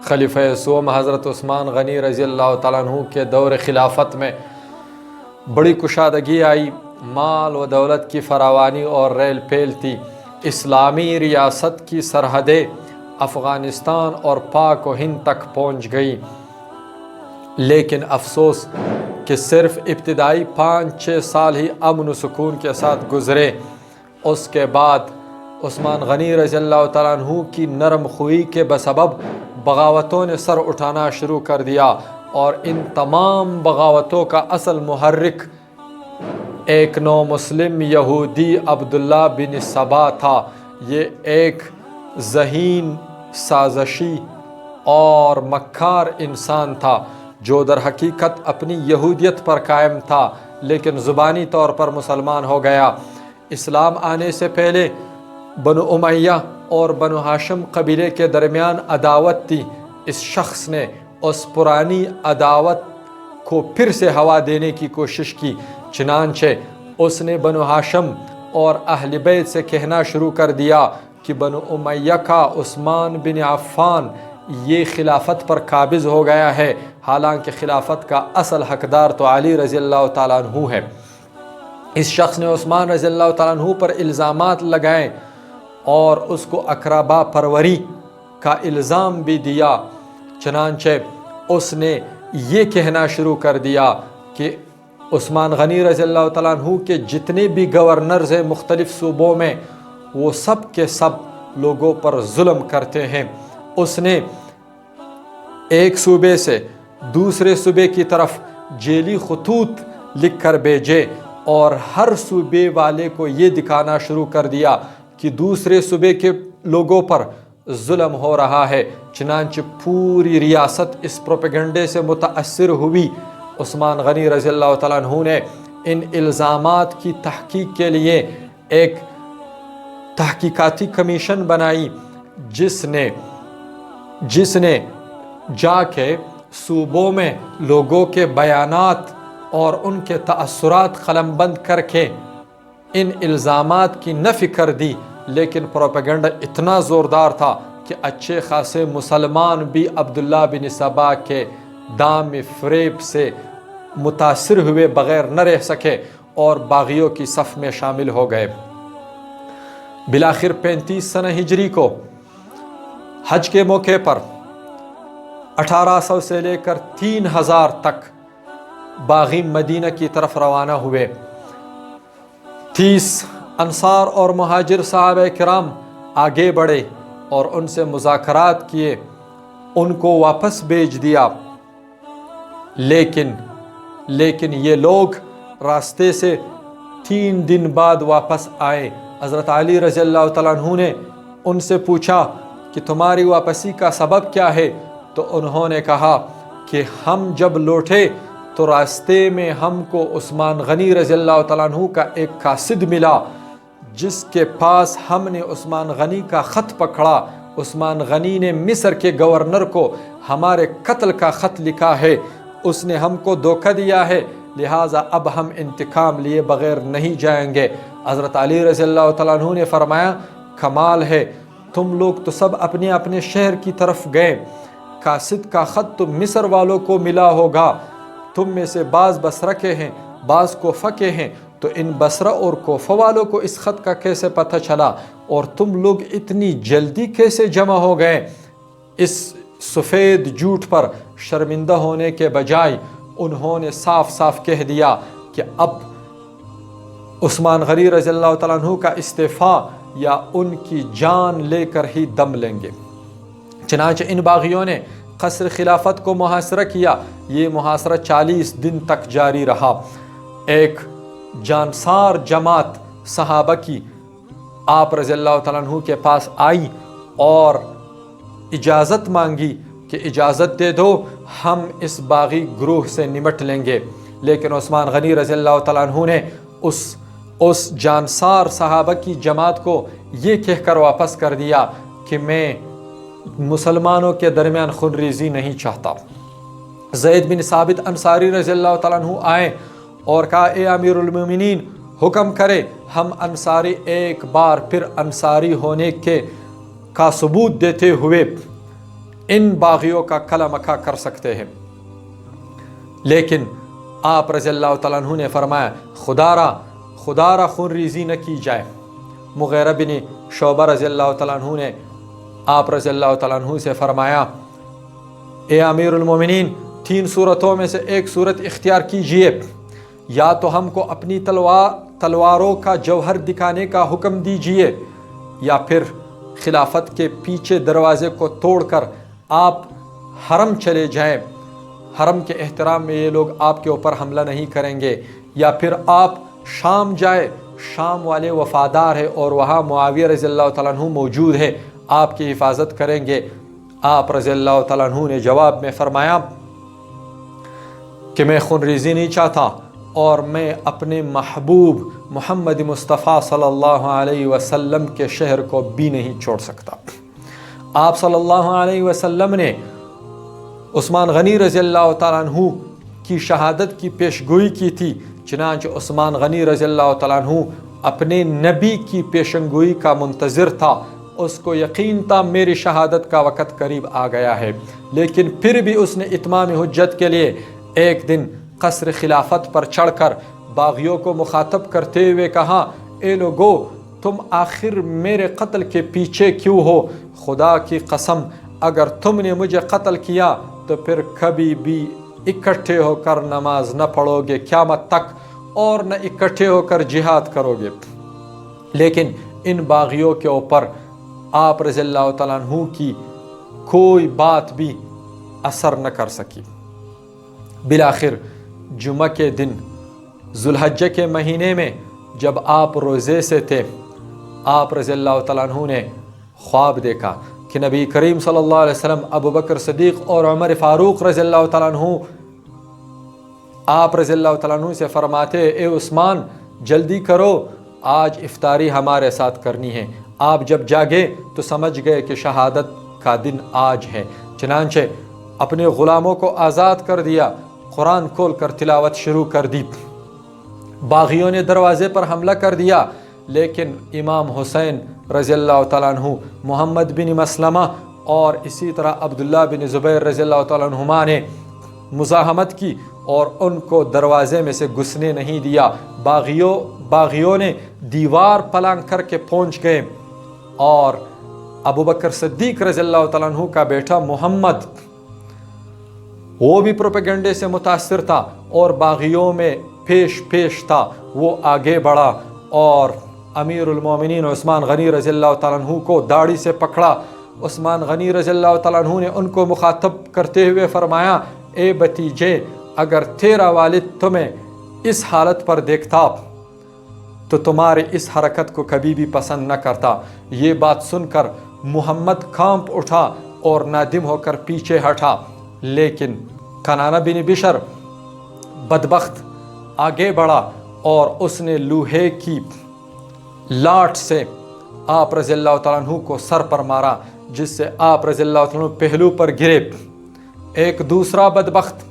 خلیفہ سوم حضرت عثمان غنی رضی اللہ تعالیٰ عنہ کے دور خلافت میں بڑی کشادگی آئی، مال و دولت کی فراوانی اور ریل پیل تھی۔ اسلامی ریاست کی سرحدیں افغانستان اور پاک و ہند تک پہنچ گئی، لیکن افسوس کہ صرف ابتدائی 5-6 سال ہی امن و سکون کے ساتھ گزرے۔ اس کے بعد عثمان غنی رضی اللہ تعالیٰ عنہ کی نرم خوئی کے بسبب بغاوتوں نے سر اٹھانا شروع کر دیا، اور ان تمام بغاوتوں کا اصل محرک ایک نو مسلم یہودی عبداللہ بن سبا تھا۔ یہ ایک ذہین، سازشی اور مکار انسان تھا جو در حقیقت اپنی یہودیت پر قائم تھا، لیکن زبانی طور پر مسلمان ہو گیا۔ اسلام آنے سے پہلے بنو امیہ اور بنو ہاشم قبیلے کے درمیان عداوت تھی۔ اس شخص نے اس پرانی عداوت کو پھر سے ہوا دینے کی کوشش کی، چنانچہ اس نے بنو ہاشم اور اہل بیت سے کہنا شروع کر دیا کہ بنو امیہ کا عثمان بن عفان یہ خلافت پر قابض ہو گیا ہے، حالانکہ خلافت کا اصل حقدار تو علی رضی اللہ تعالیٰ عنہ ہے۔ اس شخص نے عثمان رضی اللہ تعالیٰ عنہ پر الزامات لگائے اور اس کو اقربا پروری کا الزام بھی دیا، چنانچہ اس نے یہ کہنا شروع کر دیا کہ عثمان غنی رضی اللہ تعالیٰ عنہ کے جتنے بھی گورنرز ہیں مختلف صوبوں میں، وہ سب کے سب لوگوں پر ظلم کرتے ہیں۔ اس نے ایک صوبے سے دوسرے صوبے کی طرف جیلی خطوط لکھ کر بھیجے اور ہر صوبے والے کو یہ دکھانا شروع کر دیا کہ دوسرے صوبے کے لوگوں پر ظلم ہو رہا ہے، چنانچہ پوری ریاست اس پروپیگنڈے سے متاثر ہوئی۔ عثمان غنی رضی اللہ تعالیٰ عنہ نے ان الزامات کی تحقیق کے لیے ایک تحقیقاتی کمیشن بنائی، جس نے جا کے صوبوں میں لوگوں کے بیانات اور ان کے تأثرات قلم بند کر کے ان الزامات کی نفی کر دی، لیکن پروپیگنڈا اتنا زوردار تھا کہ اچھے خاصے مسلمان بھی عبداللہ بن سبا کے دام فریب سے متاثر ہوئے بغیر نہ رہ سکے اور باغیوں کی صف میں شامل ہو گئے۔ بالآخر 35 سنہ ہجری کو حج کے موقع پر 1800 سے لے کر 3000 تک باغی مدینہ کی طرف روانہ ہوئے۔ 30 انصار اور مہاجر صحابہ کرام آگے بڑھے اور ان سے مذاکرات کیے، ان کو واپس بھیج دیا، لیکن یہ لوگ راستے سے 3 دن بعد واپس آئے۔ حضرت علی رضی اللہ تعالیٰ عنہ نے ان سے پوچھا کہ تمہاری واپسی کا سبب کیا ہے؟ تو انہوں نے کہا کہ ہم جب لوٹے تو راستے میں ہم کو عثمان غنی رضی اللہ تعالیٰ عنہ کا ایک قاصد ملا، جس کے پاس ہم نے عثمان غنی کا خط پکڑا۔ عثمان غنی نے مصر کے گورنر کو ہمارے قتل کا خط لکھا ہے، اس نے ہم کو دھوکہ دیا ہے، لہٰذا اب ہم انتقام لیے بغیر نہیں جائیں گے۔ حضرت علی رضی اللہ تعالیٰ عنہ نے فرمایا، کمال ہے، تم لوگ تو سب اپنے اپنے شہر کی طرف گئے، قاصد کا خط تو مصر والوں کو ملا ہوگا، تم میں سے بعض بصرہ کے ہیں، بعض کوفہ کے ہیں، تو ان بصرہ اور کوفہ والوں کو اس خط کا کیسے پتہ چلا اور تم لوگ اتنی جلدی کیسے جمع ہو گئے؟ اس سفید جھوٹ پر شرمندہ ہونے کے بجائے انہوں نے صاف صاف کہہ دیا کہ اب عثمان غنی رضی اللہ تعالیٰ عنہ کا استعفیٰ یا ان کی جان لے کر ہی دم لیں گے۔ چنانچہ ان باغیوں نے قصر خلافت کو محاصرہ کیا۔ یہ محاصرہ 40 دن تک جاری رہا۔ ایک جانسار جماعت صحابہ کی آپ رضی اللہ تعالیٰ عنہ کے پاس آئی اور اجازت مانگی کہ اجازت دے دو، ہم اس باغی گروہ سے نمٹ لیں گے، لیکن عثمان غنی رضی اللہ تعالیٰ عنہ نے اس جانسار صحابہ کی جماعت کو یہ کہہ کر واپس کر دیا کہ میں مسلمانوں کے درمیان خونریزی نہیں چاہتا۔ زید بن ثابت انصاری رضی اللہ تعالیٰ عنہ آئے اور کہا، اے امیر المومنین، حکم کرے ہم انصاری ایک بار پھر انصاری ہونے کا ثبوت دیتے ہوئے ان باغیوں کا کلا مکھا کر سکتے ہیں، لیکن آپ رضی اللہ تعالیٰ عنہ نے فرمایا خدا را خون ریزی نہ کی جائے۔ مغیرہ بن شعبہ رضی اللہ تعالیٰ عنہ نے آپ رضی اللہ تعالیٰ عنہ سے فرمایا اے امیر المومنین، 3 صورتوں میں سے ایک صورت اختیار کیجئے، یا تو ہم کو اپنی تلواروں کا جوہر دکھانے کا حکم دیجئے، یا پھر خلافت کے پیچھے دروازے کو توڑ کر آپ حرم چلے جائیں، حرم کے احترام میں یہ لوگ آپ کے اوپر حملہ نہیں کریں گے، یا پھر آپ شام جائے، شام والے وفادار ہے اور وہاں معاویہ رضی اللہ تعالیٰ عنہ موجود ہے، آپ کی حفاظت کریں گے۔ آپ رضی اللہ تعالیٰ عنہ نے جواب میں فرمایا کہ میں خون ریزی نہیں چاہتا، اور میں اپنے محبوب محمد مصطفیٰ صلی اللہ علیہ وسلم کے شہر کو بھی نہیں چھوڑ سکتا۔ آپ صلی اللہ علیہ وسلم نے عثمان غنی رضی اللہ تعالیٰ عنہ کی شہادت کی پیشگوئی کی تھی، چنانچہ عثمان غنی رضی اللہ تعالیٰ عنہ اپنے نبی کی پیشنگوئی کا منتظر تھا، اس کو یقین تھا میری شہادت کا وقت قریب آ گیا ہے، لیکن پھر بھی اس نے اتمام حجت کے لیے ایک دن قصر خلافت پر چڑھ کر باغیوں کو مخاطب کرتے ہوئے کہا اے لوگو، تم آخر میرے قتل کے پیچھے کیوں ہو؟ خدا کی قسم اگر تم نے مجھے قتل کیا تو پھر کبھی بھی اکٹھے ہو کر نماز نہ پڑھو گے قیامت تک، اور نہ اکٹھے ہو کر جہاد کرو گے۔ لیکن ان باغیوں کے اوپر آپ رضی اللہ تعالیٰ عنہ کی کوئی بات بھی اثر نہ کر سکی۔ بالآخر جمعہ کے دن ذوالحجہ کے مہینے میں جب آپ روزے سے تھے، آپ رضی اللہ تعالیٰ عنہ نے خواب دیکھا کہ نبی کریم صلی اللہ علیہ وسلم ابو بکر صدیق اور عمر فاروق رضی اللہ تعالیٰ عنہ آپ رضی اللہ تعالیٰ عنہ سے فرماتے اے عثمان جلدی کرو، آج افطاری ہمارے ساتھ کرنی ہے۔ آپ جب جاگے تو سمجھ گئے کہ شہادت کا دن آج ہے، چنانچہ اپنے غلاموں کو آزاد کر دیا، قرآن کھول کر تلاوت شروع کر دی۔ باغیوں نے دروازے پر حملہ کر دیا، لیکن امام حسین رضی اللہ تعالیٰ عنہ، محمد بن مسلمہ اور اسی طرح عبداللہ بن زبیر رضی اللہ تعالیٰ عنہما نے مزاحمت کی اور ان کو دروازے میں سے گھسنے نہیں دیا۔ باغیوں نے دیوار پلنگ کر کے پہنچ گئے، اور ابو بکر صدیق رضی اللہ تعالیٰ عنہ کا بیٹا محمد وہ بھی پروپیگنڈے سے متاثر تھا اور باغیوں میں پیش تھا، وہ آگے بڑھا اور امیر المومنین عثمان غنی رضی اللہ تعالیٰ عنہ کو داڑھی سے پکڑا۔ عثمان غنی رضی اللہ تعالیٰ عنہ نے ان کو مخاطب کرتے ہوئے فرمایا اے بھتیجے، اگر تیرا والد تمہیں اس حالت پر دیکھتا تو تمہاری اس حرکت کو کبھی بھی پسند نہ کرتا۔ یہ بات سن کر محمد کانپ اٹھا اور نادم ہو کر پیچھے ہٹا، لیکن کنانہ بن بشر بدبخت آگے بڑھا اور اس نے لوہے کی لاٹھ سے آپ رضی اللہ تعالیٰ عنہ کو سر پر مارا، جس سے آپ رضی اللہ تعالیٰ عنہ پہلو پر گرے۔ ایک دوسرا بدبخت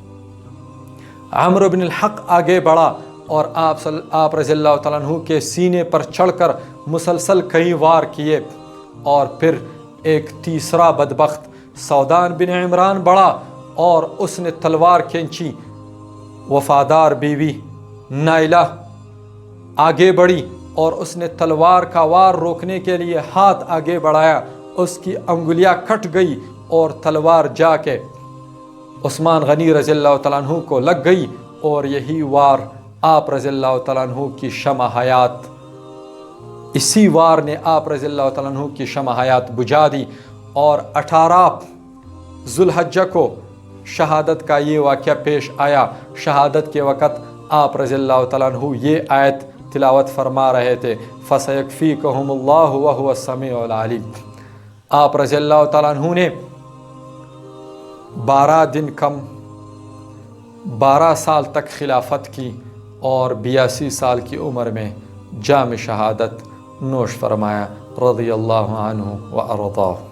عمرو بن الحق آگے بڑھا اور آپ رضی اللہ تعالیٰ عنہ کے سینے پر چڑھ کر مسلسل کئی وار کیے، اور پھر ایک تیسرا بدبخت سودان بن عمران بڑھا اور اس نے تلوار کھینچی۔ وفادار بیوی نائلہ آگے بڑھی اور اس نے تلوار کا وار روکنے کے لیے ہاتھ آگے بڑھایا، اس کی انگلیاں کٹ گئی اور تلوار جا کے عثمان غنی رضی اللہ تعالیٰ عنہ کو لگ گئی، اور یہی وار آپ رضی اللہ تعالیٰ عنہ کی شمع حیات، اسی وار نے آپ رضی اللہ تعالیٰ عنہ کی شمع حیات بجھا دی۔ اور 18 ذوالحجہ کو شہادت کا یہ واقعہ پیش آیا۔ شہادت کے وقت آپ رضی اللہ تعالیٰ عنہ یہ آیت تلاوت فرما رہے تھے، فَسَيَكْفِيكَهُمُ اللَّهُ وَهُوَ السَّمِيعُ الْعَلِيمُ۔ آپ رضی اللہ تعالیٰ عنہ نے 12 دن کم 12 سال تک خلافت کی اور 82 سال کی عمر میں جام شہادت نوش فرمایا، رضی اللہ عنہ و ارضاہ۔